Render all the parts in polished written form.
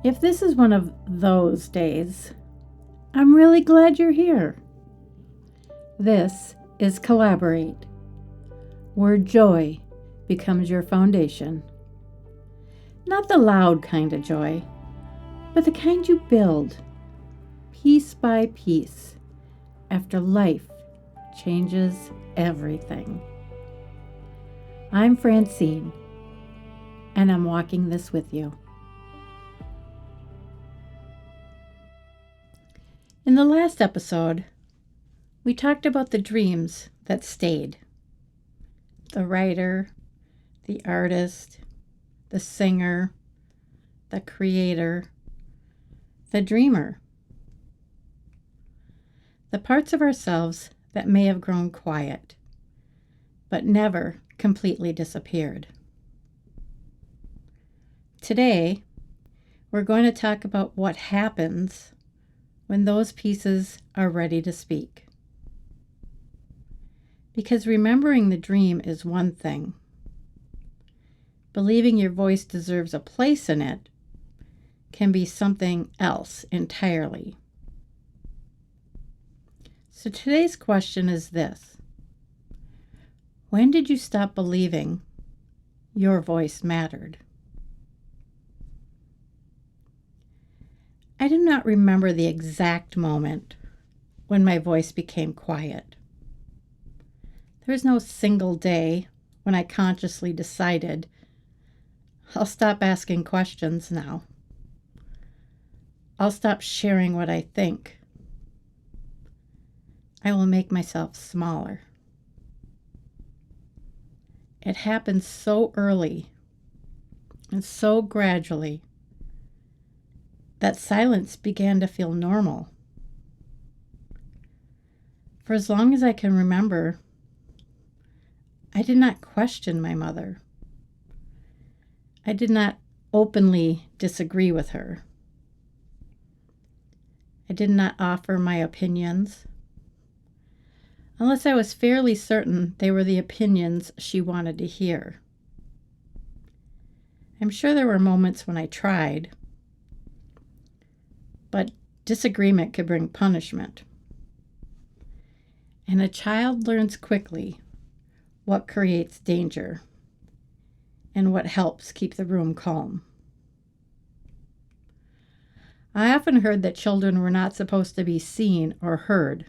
If this is one of those days, I'm really glad you're here. This is Kallaborate, where joy becomes your foundation. Not the loud kind of joy, but the kind you build, piece by piece, after life changes everything. I'm Francene, and I'm walking this with you. In the last episode, we talked about the dreams that stayed. The writer, the artist, the singer, the creator, the dreamer. The parts of ourselves that may have grown quiet, but never completely disappeared. Today, we're going to talk about what happens when those pieces are ready to speak. Because remembering the dream is one thing. Believing your voice deserves a place in it can be something else entirely. So today's question is this: when did you stop believing your voice mattered? I do not remember the exact moment when my voice became quiet. There was no single day when I consciously decided, I'll stop asking questions now. I'll stop sharing what I think. I will make myself smaller. It happened so early and so gradually that silence began to feel normal. For as long as I can remember, I did not question my mother. I did not openly disagree with her. I did not offer my opinions, unless I was fairly certain they were the opinions she wanted to hear. I'm sure there were moments when I tried, but disagreement could bring punishment. And a child learns quickly what creates danger and what helps keep the room calm. I often heard that children were not supposed to be seen or heard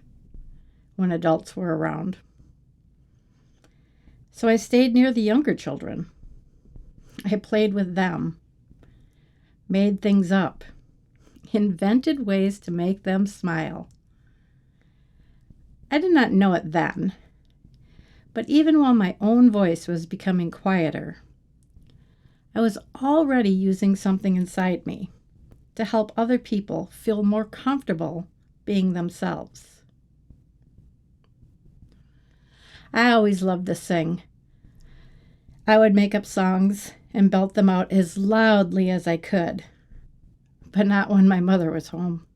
when adults were around. So I stayed near the younger children. I played with them, made things up, invented ways to make them smile. I did not know it then, but even while my own voice was becoming quieter, I was already using something inside me to help other people feel more comfortable being themselves. I always loved to sing. I would make up songs and belt them out as loudly as I could. But not when my mother was home.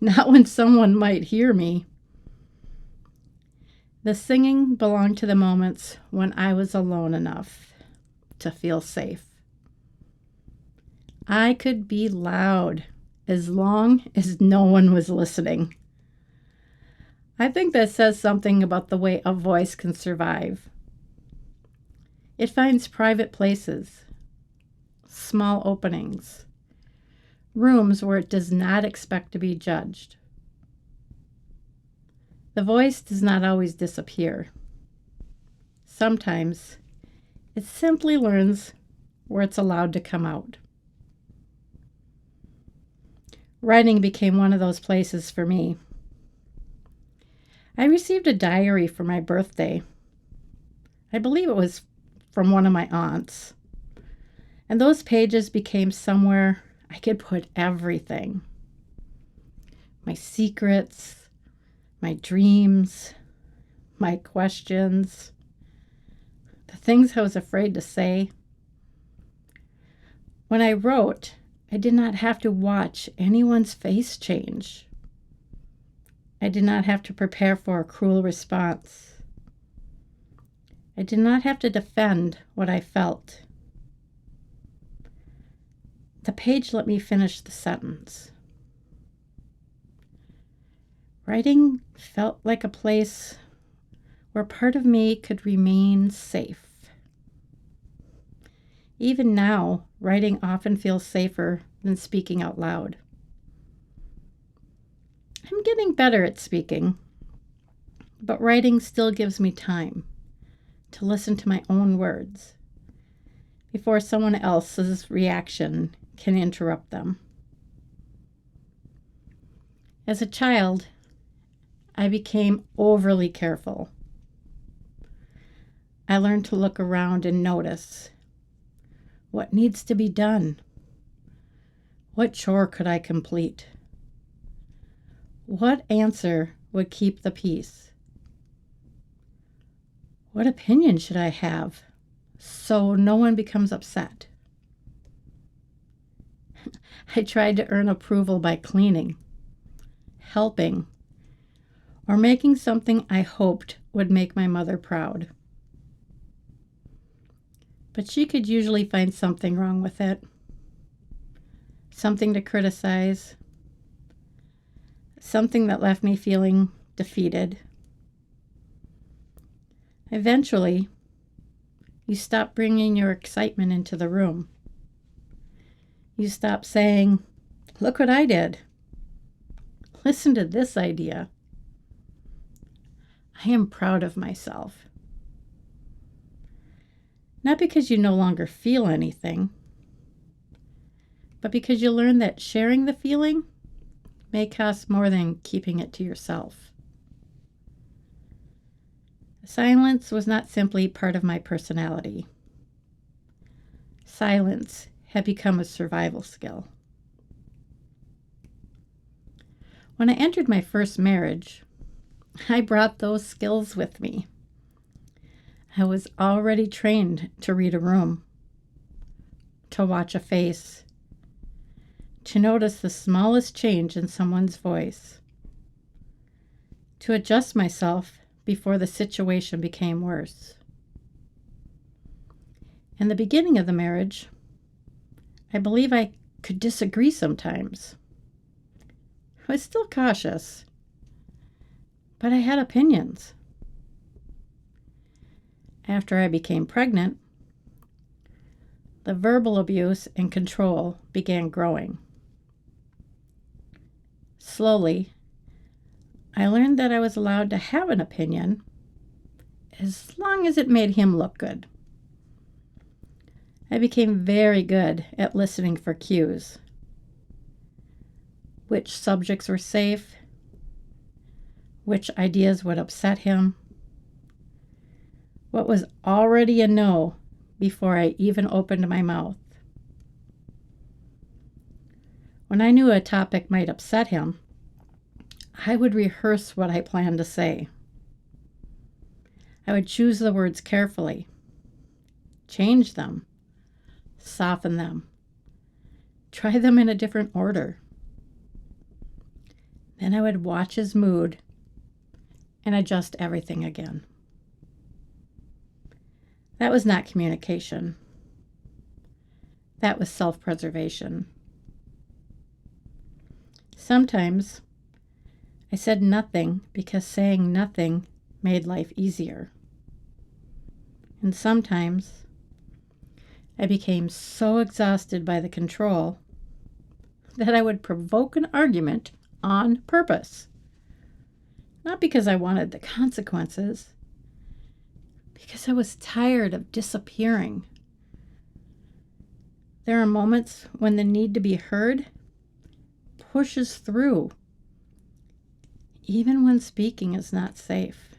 Not when someone might hear me. The singing belonged to the moments when I was alone enough to feel safe. I could be loud as long as no one was listening. I think that says something about the way a voice can survive. It finds private places, small openings, rooms where it does not expect to be judged. The voice does not always disappear. Sometimes it simply learns where it's allowed to come out. Writing became one of those places for me. I received a diary for my birthday. I believe it was from one of my aunts. And those pages became somewhere I could put everything. My secrets, my dreams, my questions, the things I was afraid to say. When I wrote, I did not have to watch anyone's face change. I did not have to prepare for a cruel response. I did not have to defend what I felt. the page let me finish the sentence. Writing felt like a place where part of me could remain safe. Even now, writing often feels safer than speaking out loud. I'm getting better at speaking, but writing still gives me time to listen to my own words before someone else's reaction can interrupt them. As a child, I became overly careful. I learned to look around and notice what needs to be done. What chore could I complete? What answer would keep the peace? What opinion should I have so no one becomes upset? I tried to earn approval by cleaning, helping, or making something I hoped would make my mother proud. But she could usually find something wrong with it, something to criticize, something that left me feeling defeated. Eventually, you stop bringing your excitement into the room. You stop saying, "Look what I did. Listen to this idea. I am proud of myself." Not because you no longer feel anything, but because you learn that sharing the feeling may cost more than keeping it to yourself. Silence was not simply part of my personality. Silence had become a survival skill. When I entered my first marriage, I brought those skills with me. I was already trained to read a room, to watch a face, to notice the smallest change in someone's voice, to adjust myself before the situation became worse. In the beginning of the marriage, I believe I could disagree sometimes. I was still cautious, but I had opinions. After I became pregnant, the verbal abuse and control began growing. Slowly, I learned that I was allowed to have an opinion as long as it made him look good. I became very good at listening for cues. Which subjects were safe, which ideas would upset him, what was already a no before I even opened my mouth. When I knew a topic might upset him, I would rehearse what I planned to say. I would choose the words carefully, change them, soften them, try them in a different order. Then I would watch his mood and adjust everything again. That was not communication. That was self-preservation. Sometimes I said nothing because saying nothing made life easier. And sometimes I became so exhausted by the control that I would provoke an argument on purpose. Not because I wanted the consequences, because I was tired of disappearing. There are moments when the need to be heard pushes through, even when speaking is not safe.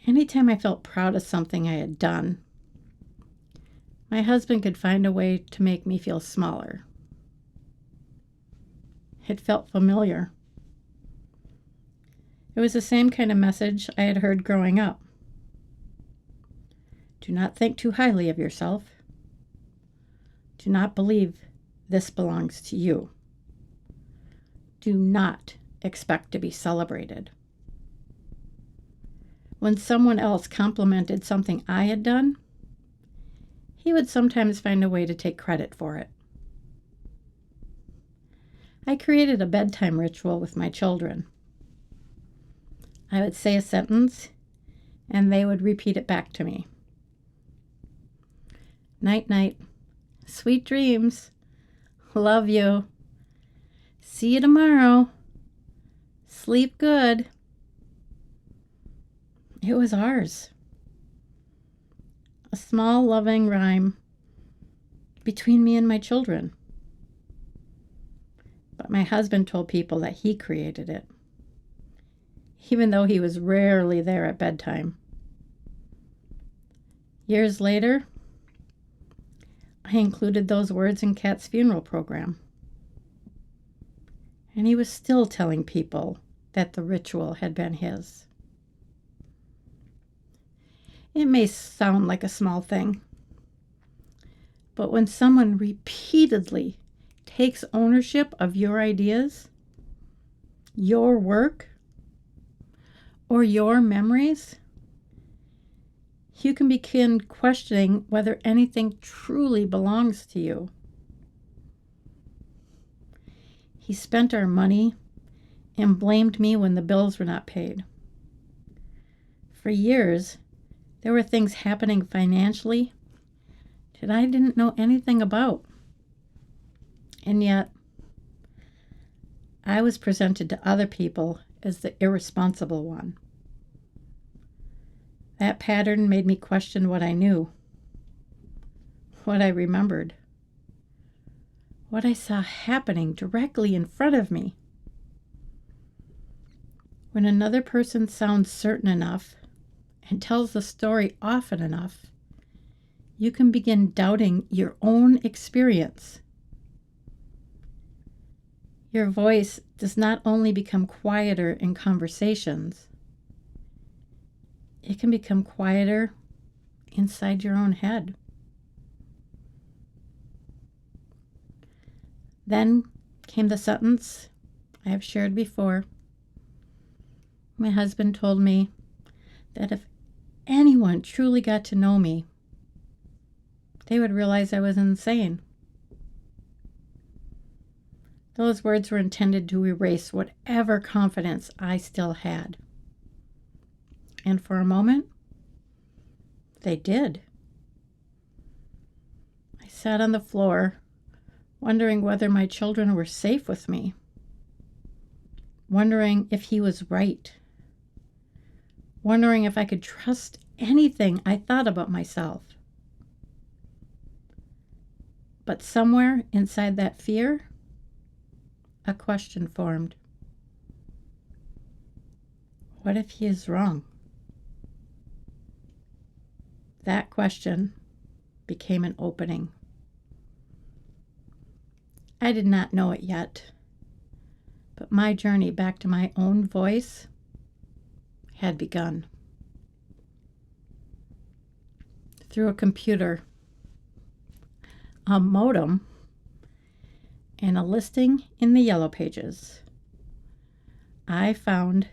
Anytime I felt proud of something I had done, my husband could find a way to make me feel smaller. It felt familiar. It was the same kind of message I had heard growing up. Do not think too highly of yourself. Do not believe this belongs to you. Do not expect to be celebrated. When someone else complimented something I had done, he would sometimes find a way to take credit for it. I created a bedtime ritual with my children. I would say a sentence, and they would repeat it back to me. Night, night. Sweet dreams. Love you. See you tomorrow. Sleep good. It was ours. A small, loving rhyme between me and my children. But my husband told people that he created it, even though he was rarely there at bedtime. Years later, I included those words in Kat's funeral program. And he was still telling people that the ritual had been his. It may sound like a small thing, but when someone repeatedly takes ownership of your ideas, your work, or your memories, you can begin questioning whether anything truly belongs to you. He spent our money and blamed me when the bills were not paid. For years, there were things happening financially that I didn't know anything about. And yet, I was presented to other people as the irresponsible one. That pattern made me question what I knew, what I remembered, what I saw happening directly in front of me. When another person sounds certain enough and tells the story often enough, you can begin doubting your own experience. Your voice does not only become quieter in conversations, it can become quieter inside your own head. Then came the sentence I have shared before. My husband told me that if anyone truly got to know me, they would realize I was insane. Those words were intended to erase whatever confidence I still had. And for a moment, they did. I sat on the floor, wondering whether my children were safe with me, wondering if he was right, wondering if I could trust anything I thought about myself. But somewhere inside that fear, a question formed. What if he is wrong? That question became an opening. I did not know it yet, but my journey back to my own voice had begun. Through a computer, a modem, and a listing in the Yellow Pages, I found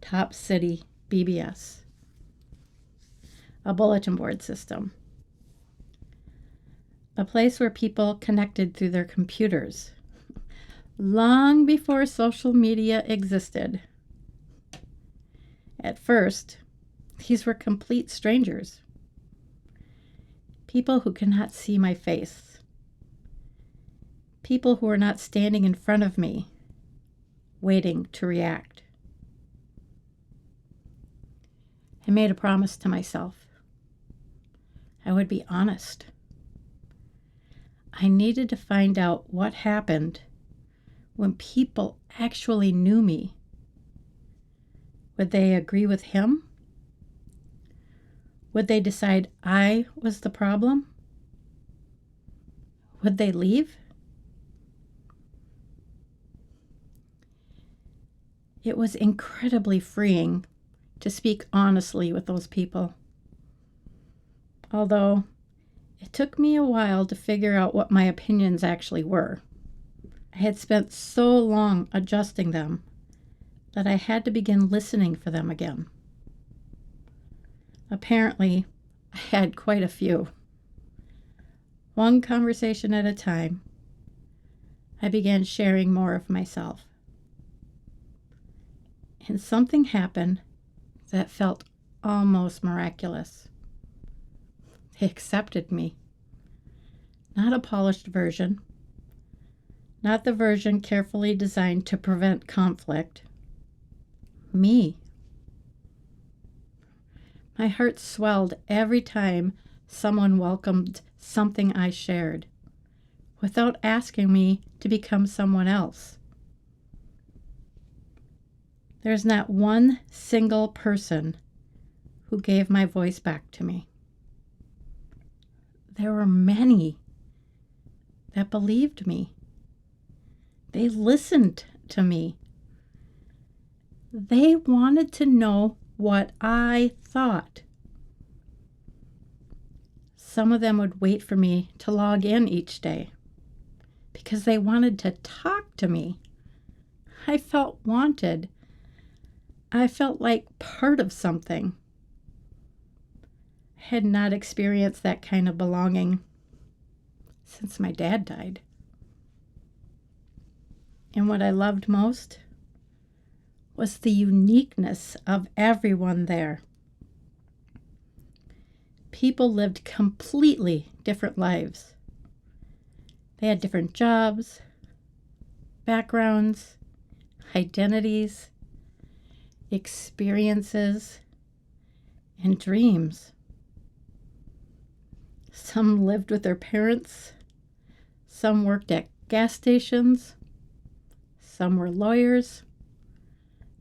Top City BBS, a bulletin board system, a place where people connected through their computers long before social media existed. At first, these were complete strangers, people who could not see my face, people who were not standing in front of me, waiting to react. I made a promise to myself. I would be honest. I needed to find out what happened when people actually knew me. Would they agree with him? Would they decide I was the problem? Would they leave? It was incredibly freeing to speak honestly with those people. Although it took me a while to figure out what my opinions actually were. I had spent so long adjusting them that I had to begin listening for them again. Apparently, I had quite a few. one conversation at a time, I began sharing more of myself. And something happened that felt almost miraculous. They accepted me. Not a polished version, not the version carefully designed to prevent conflict. Me. My heart swelled every time someone welcomed something I shared, without asking me to become someone else. There's not one single person who gave my voice back to me. There were many that believed me. They listened to me. They wanted to know what I thought. Some of them would wait for me to log in each day because they wanted to talk to me. I felt wanted. I felt like part of something. I had not experienced that kind of belonging since my dad died. And what I loved most was the uniqueness of everyone there. People lived completely different lives. They had different jobs, backgrounds, identities, experiences, and dreams. Some lived with their parents. Some worked at gas stations. Some were lawyers.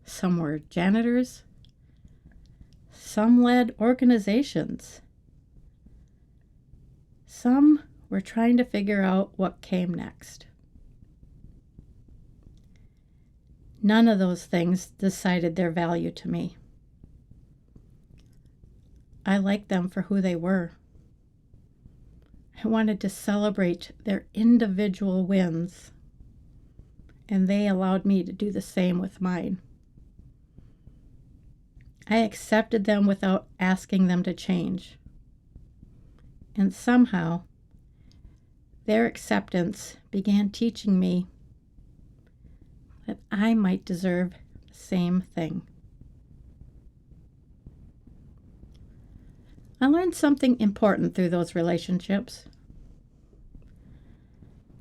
Some were janitors. Some led organizations. Some were trying to figure out what came next. None of those things decided their value to me. I liked them for who they were. I wanted to celebrate their individual wins, and they allowed me to do the same with mine. I accepted them without asking them to change. And somehow, their acceptance began teaching me that I might deserve the same thing. I learned something important through those relationships.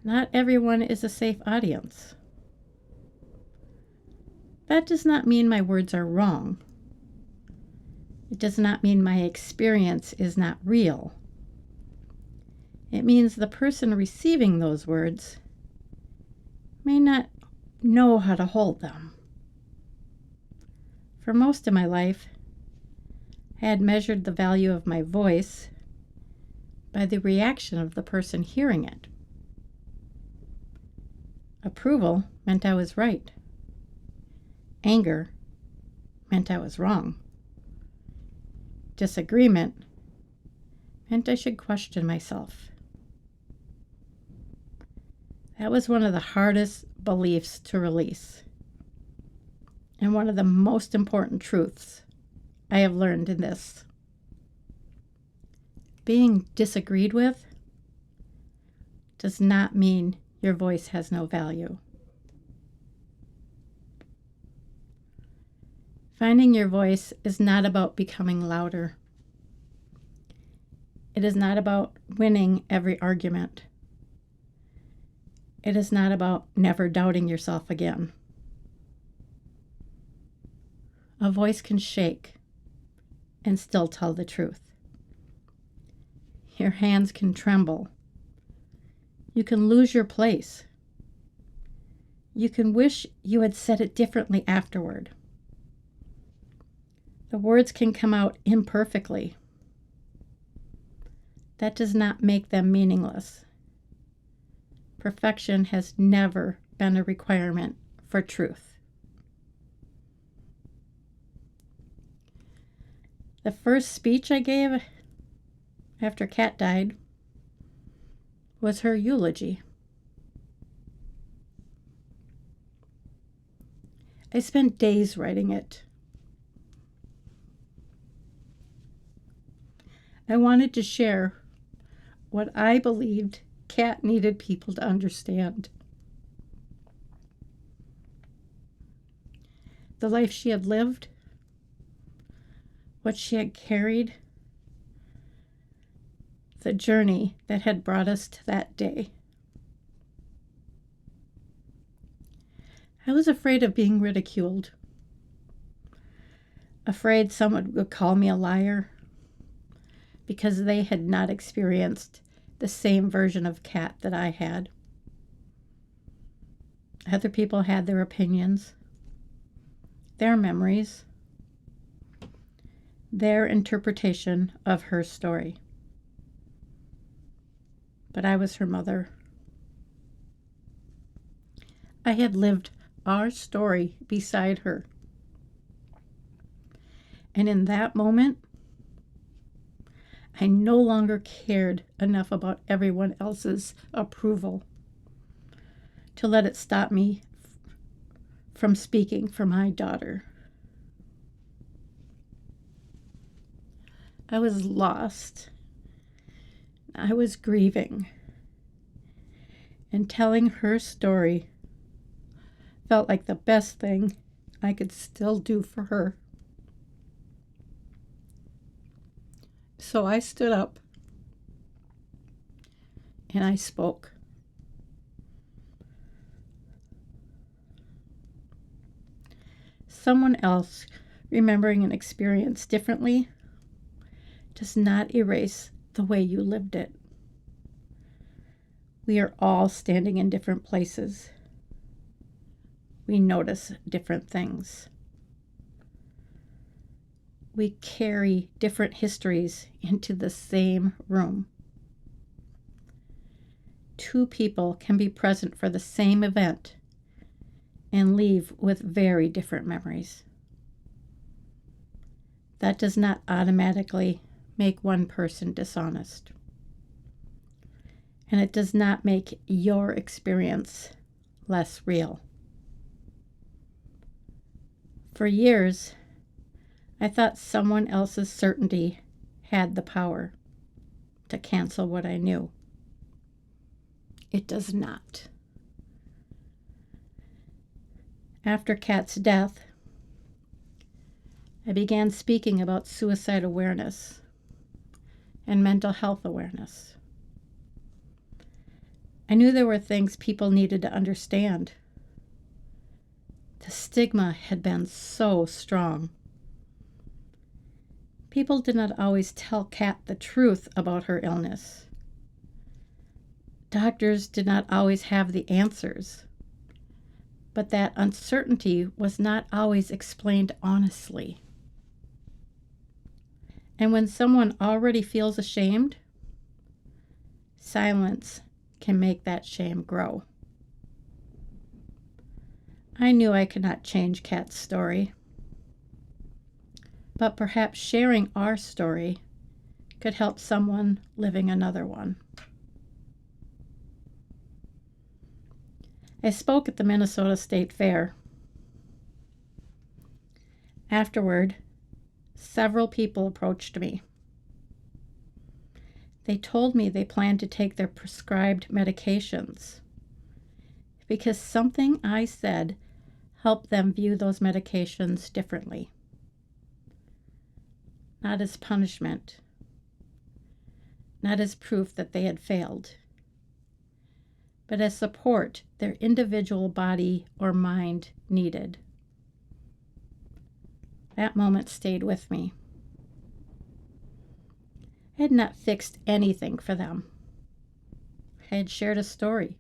Not everyone is a safe audience. That does not mean my words are wrong. It does not mean my experience is not real. It means the person receiving those words may not know how to hold them. For most of my life, I had measured the value of my voice by the reaction of the person hearing it. Approval meant I was right. Anger meant I was wrong. Disagreement meant I should question myself. That was one of the hardest beliefs to release, and one of the most important truths I have learned in this. Being disagreed with does not mean your voice has no value. Finding your voice is not about becoming louder. It is not about winning every argument. It is not about never doubting yourself again. A voice can shake and still tell the truth. Your hands can tremble. You can lose your place. You can wish you had said it differently afterward. The words can come out imperfectly. That does not make them meaningless. Perfection has never been a requirement for truth. The first speech I gave after Kat died was her eulogy. I spent days writing it. I wanted to share what I believed Kat needed people to understand. The life she had lived, what she had carried, the journey that had brought us to that day. I was afraid of being ridiculed, afraid someone would call me a liar because they had not experienced the same version of Kat that I had. Other people had their opinions, their memories, their interpretation of her story. But I was her mother. I had lived our story beside her. And in that moment, I no longer cared enough about everyone else's approval to let it stop me from speaking for my daughter. I was lost. I was grieving. And telling her story felt like the best thing I could still do for her. So I stood up and I spoke. Someone else remembering an experience differently does not erase the way you lived it. We are all standing in different places. We notice different things. We carry different histories into the same room. Two people can be present for the same event and leave with very different memories. That does not automatically make one person dishonest. And it does not make your experience less real. For years, I thought someone else's certainty had the power to cancel what I knew. It does not. After Kat's death, I began speaking about suicide awareness and mental health awareness. I knew there were things people needed to understand. The stigma had been so strong. People did not always tell Kat the truth about her illness. Doctors did not always have the answers, but that uncertainty was not always explained honestly. And when someone already feels ashamed, silence can make that shame grow. I knew I could not change Kat's story, but perhaps sharing our story could help someone living another one. I spoke at the Minnesota State Fair. Afterward, several people approached me. They told me they planned to take their prescribed medications because something I said helped them view those medications differently. Not as punishment, not as proof that they had failed, but as support their individual body or mind needed. That moment stayed with me. I had not fixed anything for them. I had shared a story.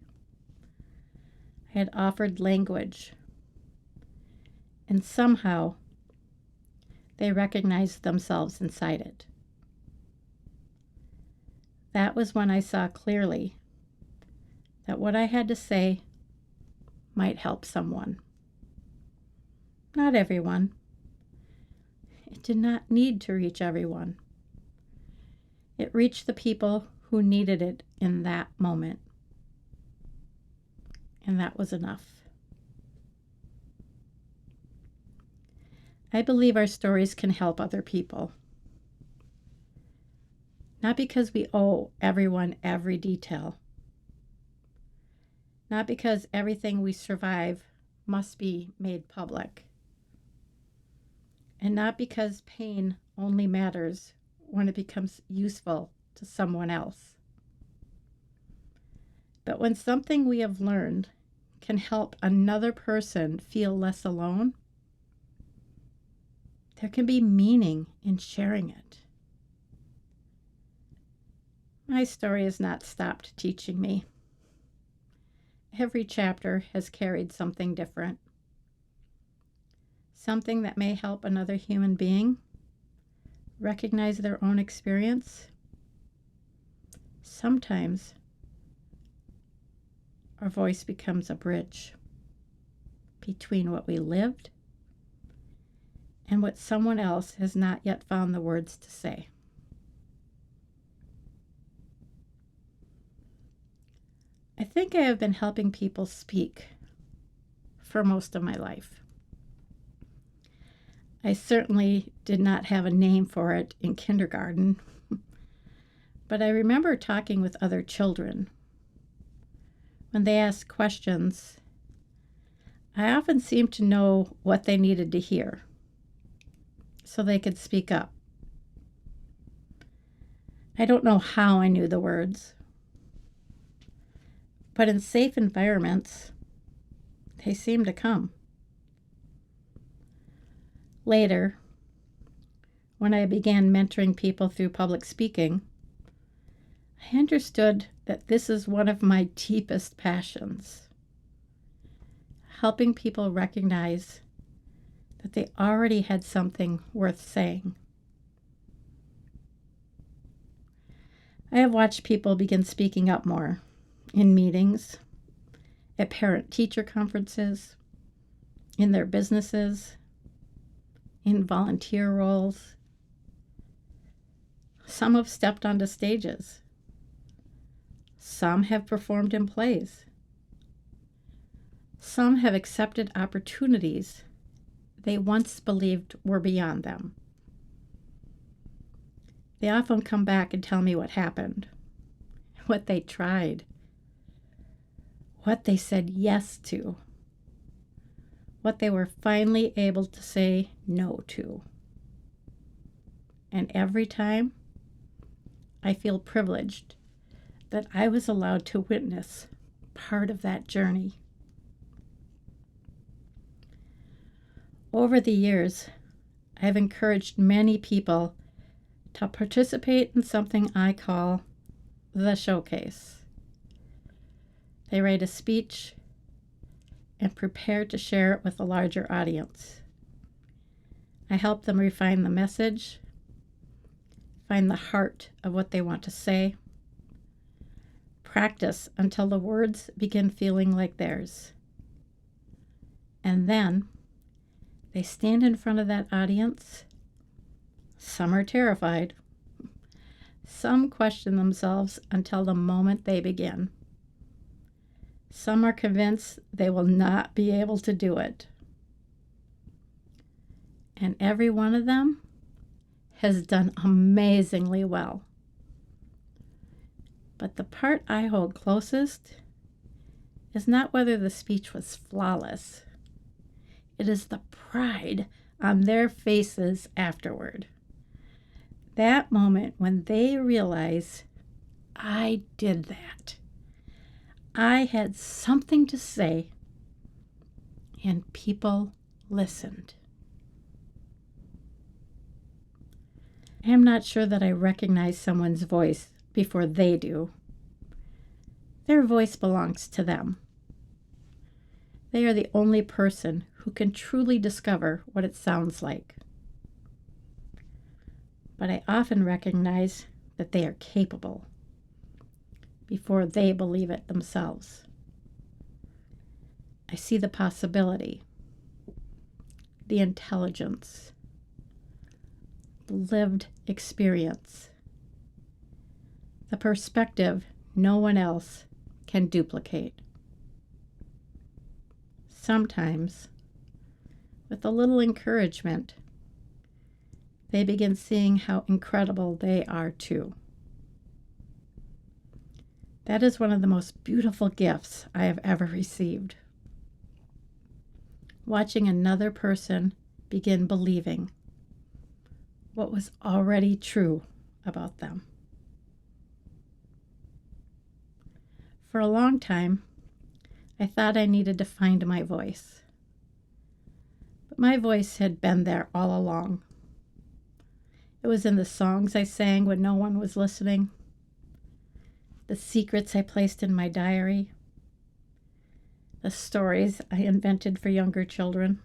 I had offered language. And somehow, they recognized themselves inside it. That was when I saw clearly that what I had to say might help someone. Not everyone. It did not need to reach everyone. It reached the people who needed it in that moment. And that was enough. I believe our stories can help other people. Not because we owe everyone every detail. Not because everything we survive must be made public. And not because pain only matters when it becomes useful to someone else. But when something we have learned can help another person feel less alone, there can be meaning in sharing it. My story has not stopped teaching me. Every chapter has carried something different. Something that may help another human being recognize their own experience. Sometimes our voice becomes a bridge between what we lived and what someone else has not yet found the words to say. I think I have been helping people speak for most of my life. I certainly did not have a name for it in kindergarten, but I remember talking with other children. When they asked questions, I often seemed to know what they needed to hear, so they could speak up. I don't know how I knew the words, but in safe environments, they seemed to come. Later, when I began mentoring people through public speaking, I understood that this is one of my deepest passions. Helping people recognize that they already had something worth saying. I have watched people begin speaking up more in meetings, at parent-teacher conferences, in their businesses, in volunteer roles. Some have stepped onto stages. Some have performed in plays. Some have accepted opportunities they once believed were beyond them. They often come back and tell me what happened, what they tried, what they said yes to, what they were finally able to say no to. And every time, I feel privileged that I was allowed to witness part of that journey. Over the years, I have encouraged many people to participate in something I call the showcase. They write a speech and prepare to share it with a larger audience. I help them refine the message, find the heart of what they want to say, practice until the words begin feeling like theirs. And then they stand in front of that audience. Some are terrified. Some question themselves until the moment they begin. Some are convinced they will not be able to do it. And every one of them has done amazingly well. But the part I hold closest is not whether the speech was flawless. It is the pride on their faces afterward. That moment when they realize, I did that. I had something to say, and people listened. I am not sure that I recognize someone's voice before they do. Their voice belongs to them. They are the only person who can truly discover what it sounds like. But I often recognize that they are capable before they believe it themselves. I see the possibility, the intelligence, the lived experience, the perspective no one else can duplicate. Sometimes, with a little encouragement, they begin seeing how incredible they are too. That is one of the most beautiful gifts I have ever received. Watching another person begin believing what was already true about them. For a long time, I thought I needed to find my voice. But my voice had been there all along. It was in the songs I sang when no one was listening, the secrets I placed in my diary, the stories I invented for younger children,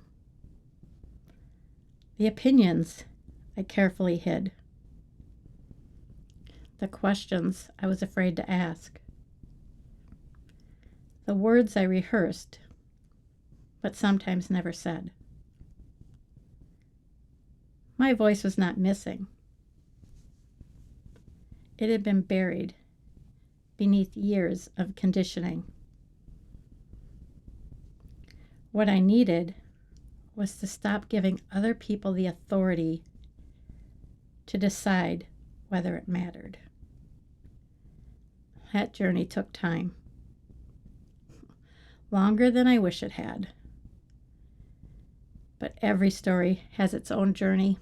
the opinions I carefully hid, the questions I was afraid to ask, the words I rehearsed, but sometimes never said. My voice was not missing. It had been buried beneath years of conditioning. What I needed was to stop giving other people the authority to decide whether it mattered. That journey took time. Longer than I wish it had. But every story has its own journey.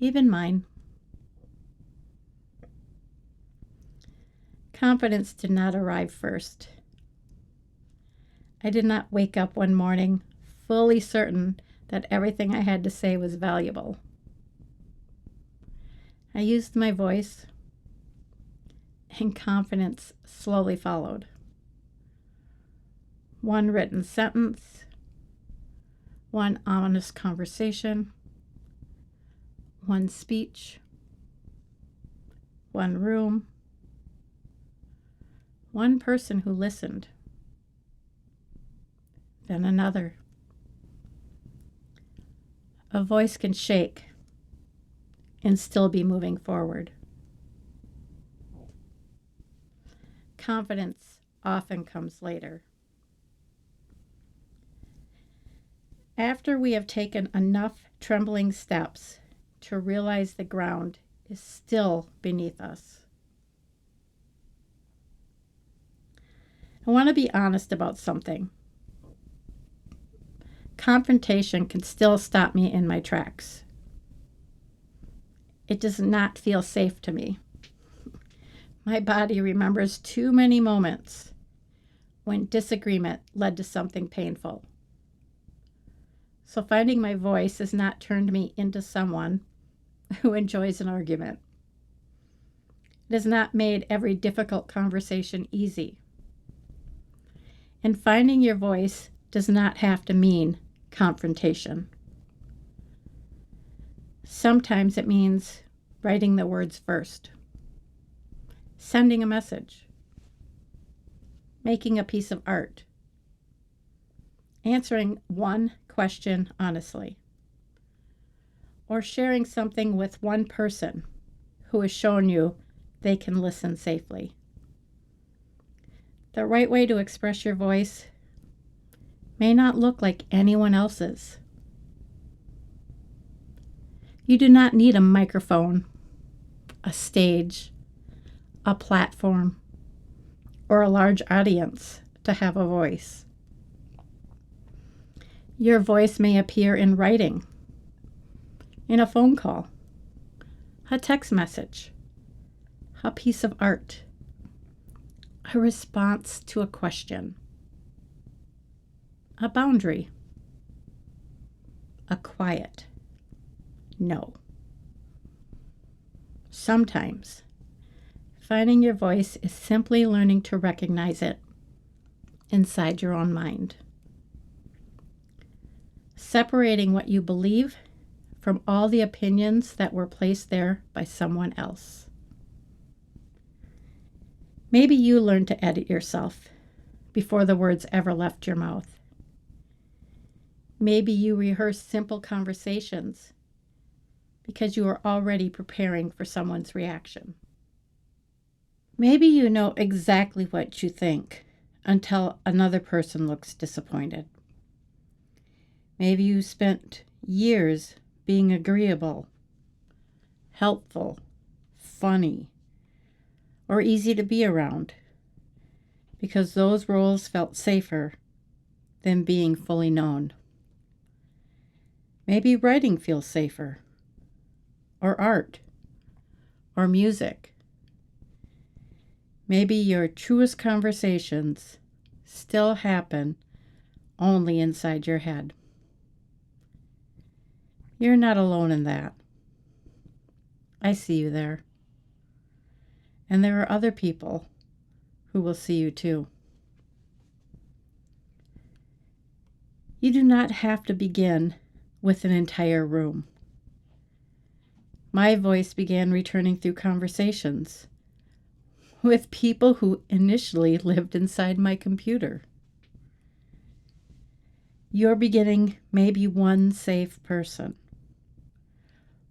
Even mine. Confidence did not arrive first. I did not wake up one morning fully certain that everything I had to say was valuable. I used my voice, and confidence slowly followed. One written sentence, one honest conversation, one speech, one room, one person who listened, then another. A voice can shake and still be moving forward. Confidence often comes later. After we have taken enough trembling steps to realize the ground is still beneath us. I want to be honest about something. Confrontation can still stop me in my tracks. It does not feel safe to me. My body remembers too many moments when disagreement led to something painful. So finding my voice has not turned me into someone who enjoys an argument. It has not made every difficult conversation easy. And finding your voice does not have to mean confrontation. Sometimes it means writing the words first, sending a message, making a piece of art, answering one question honestly, or sharing something with one person who has shown you they can listen safely. The right way to express your voice may not look like anyone else's. You do not need a microphone, a stage, a platform, or a large audience to have a voice. Your voice may appear in writing, in a phone call, a text message, a piece of art, a response to a question, a boundary, a quiet no. Sometimes, finding your voice is simply learning to recognize it inside your own mind. Separating what you believe from all the opinions that were placed there by someone else. Maybe you learned to edit yourself before the words ever left your mouth. Maybe you rehearsed simple conversations because you were already preparing for someone's reaction. Maybe you know exactly what you think until another person looks disappointed. Maybe you spent years being agreeable, helpful, funny, or easy to be around, because those roles felt safer than being fully known. Maybe writing feels safer, or art, or music. Maybe your truest conversations still happen only inside your head. You're not alone in that. I see you there. And there are other people who will see you too. You do not have to begin with an entire room. My voice began returning through conversations with people who initially lived inside my computer. Your beginning may be one safe person.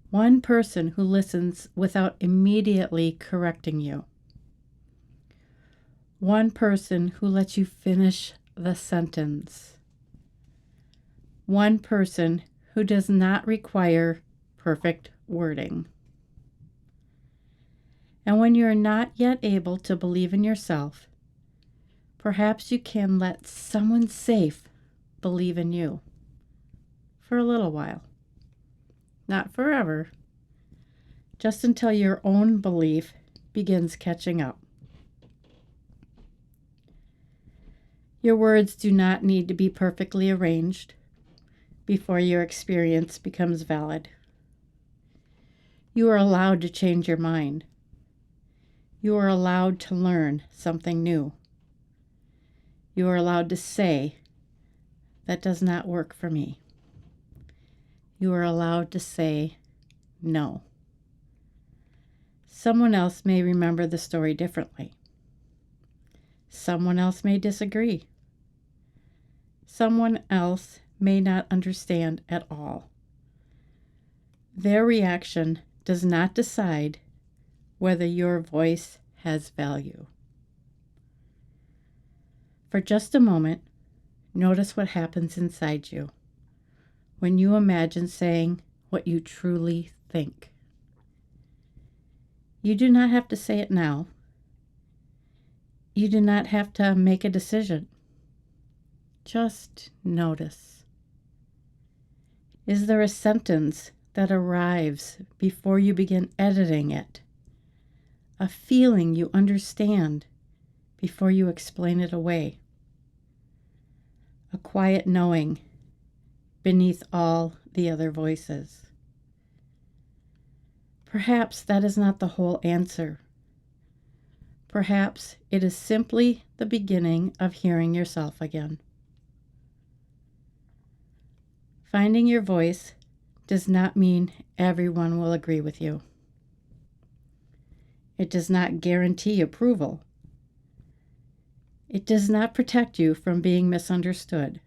One person who listens without immediately correcting you. One person who lets you finish the sentence. One person who does not require perfect wording. And when you're not yet able to believe in yourself, perhaps you can let someone safe believe in you for a little while. Not forever, just until your own belief begins catching up. Your words do not need to be perfectly arranged before your experience becomes valid. You are allowed to change your mind. You are allowed to learn something new. You are allowed to say, "That does not work for me." You are allowed to say, "No." Someone else may remember the story differently. Someone else may disagree. Someone else may not understand at all. Their reaction does not decide whether your voice has value. For just a moment, notice what happens inside you when you imagine saying what you truly think. You do not have to say it now. You do not have to make a decision. Just notice. Is there a sentence that arrives before you begin editing it? A feeling you understand before you explain it away? A quiet knowing beneath all the other voices? Perhaps that is not the whole answer. Perhaps it is simply the beginning of hearing yourself again. Finding your voice does not mean everyone will agree with you. It does not guarantee approval. It does not protect you from being misunderstood.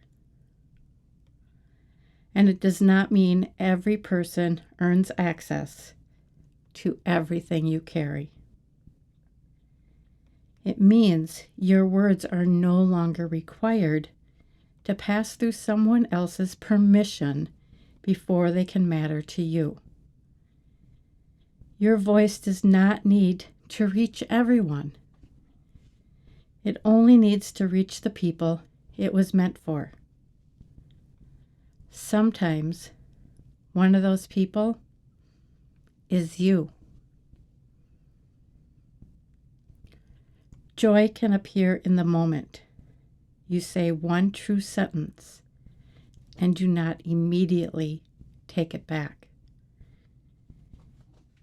And it does not mean every person earns access to everything you carry. It means your words are no longer required to pass through someone else's permission before they can matter to you. Your voice does not need to reach everyone. It only needs to reach the people it was meant for. Sometimes one of those people is you. Joy can appear in the moment. You say one true sentence and do not immediately take it back.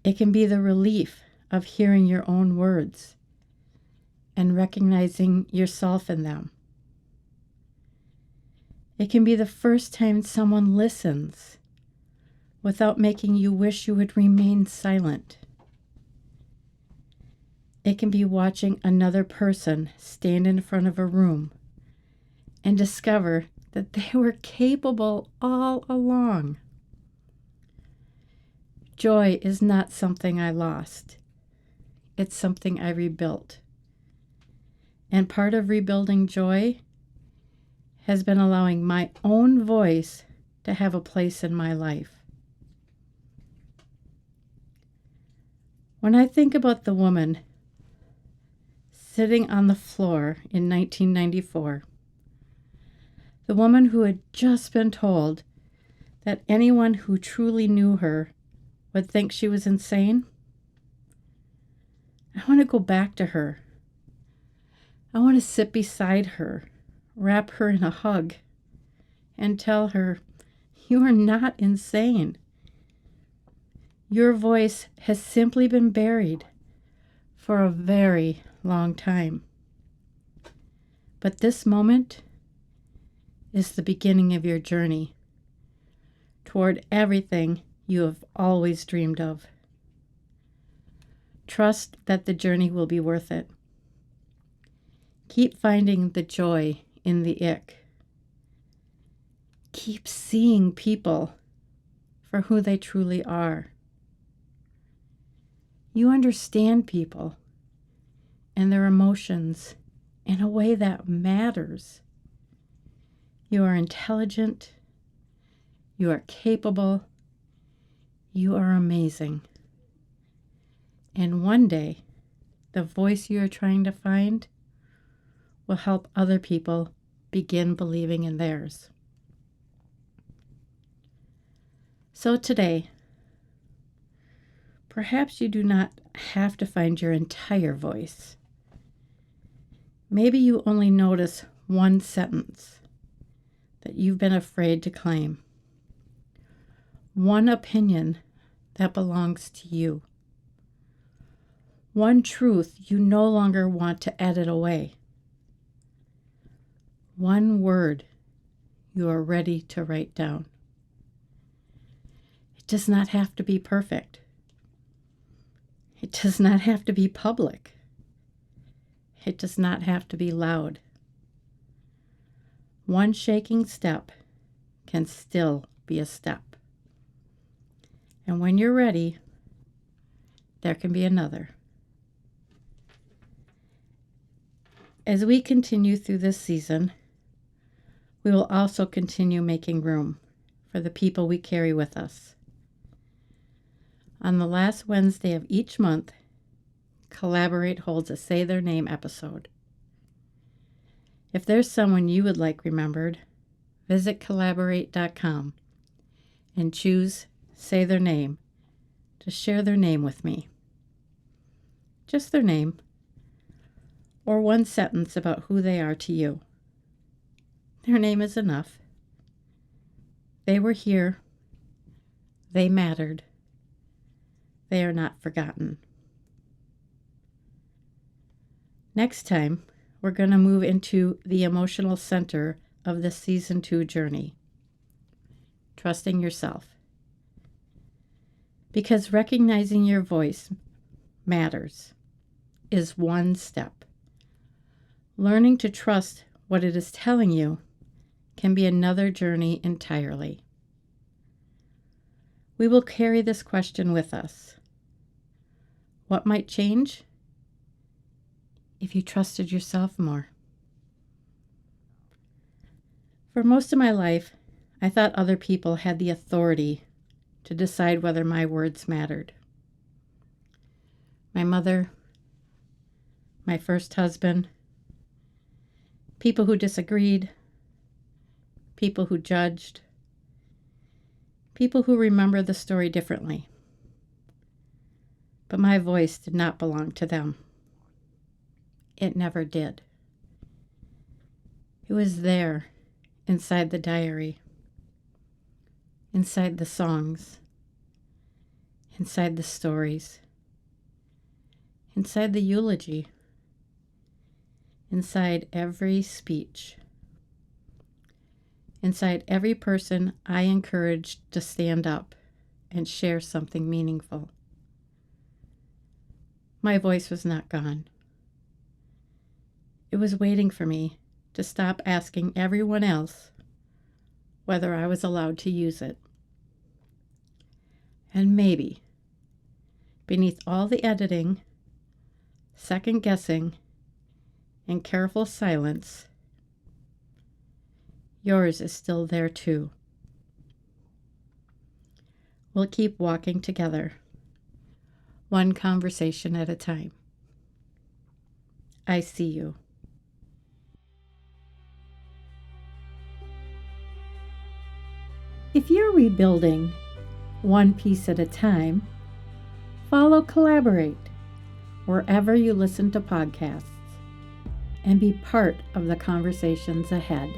It can be the relief of hearing your own words and recognizing yourself in them. It can be the first time someone listens without making you wish you would remain silent. It can be watching another person stand in front of a room and discover that they were capable all along. Joy is not something I lost. It's something I rebuilt. And part of rebuilding joy has been allowing my own voice to have a place in my life. When I think about the woman sitting on the floor in 1994. The woman who had just been told that anyone who truly knew her would think she was insane. I want to go back to her. I want to sit beside her, wrap her in a hug, and tell her, "You are not insane. Your voice has simply been buried for a very long time. But this moment is the beginning of your journey toward everything you have always dreamed of. Trust that the journey will be worth it. Keep finding the joy in the ick. Keep seeing people for who they truly are. You understand people and their emotions in a way that matters. You are intelligent. You are capable. You are amazing. And one day, the voice you are trying to find will help other people begin believing in theirs. So today, perhaps you do not have to find your entire voice. Maybe you only notice one sentence that you've been afraid to claim. One opinion that belongs to you. One truth you no longer want to edit away. One word you are ready to write down. It does not have to be perfect. It does not have to be public. It does not have to be loud. One shaking step can still be a step. And when you're ready, there can be another. As we continue through this season, we will also continue making room for the people we carry with us. On the last Wednesday of each month, Kallaborate holds a Say Their Name episode. If there's someone you would like remembered, visit Kallaborate.com and choose Say Their Name to share their name with me. Just their name, or one sentence about who they are to you. Their name is enough. They were here. They mattered. They are not forgotten. Next time, we're going to move into the emotional center of the Season 2 journey. Trusting yourself. Because recognizing your voice matters is one step. Learning to trust what it is telling you can be another journey entirely. We will carry this question with us. What might change if you trusted yourself more? For most of my life, I thought other people had the authority to decide whether my words mattered. My mother, my first husband, people who disagreed, people who judged, people who remember the story differently. But my voice did not belong to them. It never did. It was there, inside the diary, inside the songs, inside the stories, inside the eulogy, inside every speech, inside every person I encouraged to stand up and share something meaningful. My voice was not gone. It was waiting for me to stop asking everyone else whether I was allowed to use it. And maybe, beneath all the editing, second guessing, and careful silence, yours is still there too. We'll keep walking together, one conversation at a time. I see you. If you're rebuilding one piece at a time, follow Kallaborate wherever you listen to podcasts and be part of the conversations ahead.